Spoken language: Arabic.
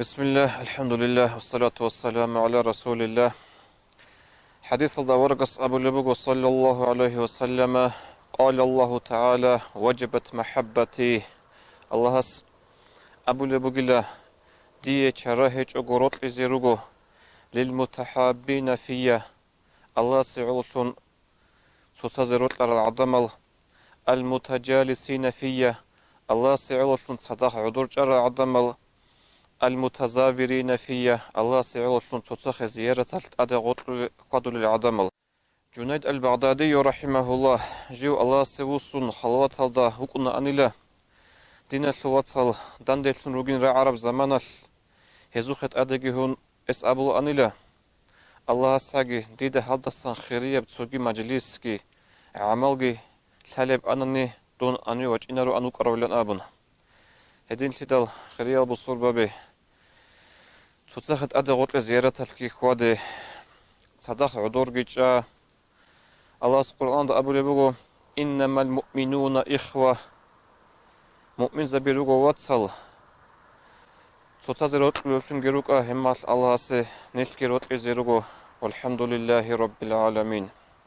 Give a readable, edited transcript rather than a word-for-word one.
بسم الله الحمد لله والصلاة والسلام على رسول الله. حديث الدورقس أبو لبق صلى الله عليه وسلم قال الله تعالى وجبت محبتي الله أبو لبق الله دي شرهج أقرط إزيرغو للمتحابين فيه الله سعولتون سوسازرط العظمل المتجالسين فيه الله سعولتون صدق عدور جر عظمل المتزاورين فيه الله سعولتون تتخ زيارة أدى قدل العظمل. جنيد البغدادي رحمه الله جو الله سوسون خلوات هذا وكنا أنيلا دين الواتل دندلتون روجين را عرب زمان هزوخت أدجهون اس أبو أنيلا الله ساقي ديده هالدسان خيرية بتسوقي مجلسكي عملجي سالب أنني دون أني وجينارو أنو كرولان أبون هدين تدل خيرية بصور بابي تتخذ أدى غطل زيارة الكي خوادي صدق عدور جيجا الله سبحانه أبو لبغو إنما المؤمنون إخوة مؤمن زبيرغو واتسل تتزر وطلوشن جروكا همال الله سي نلكي وطل زيرغو والحمد لله رب العالمين.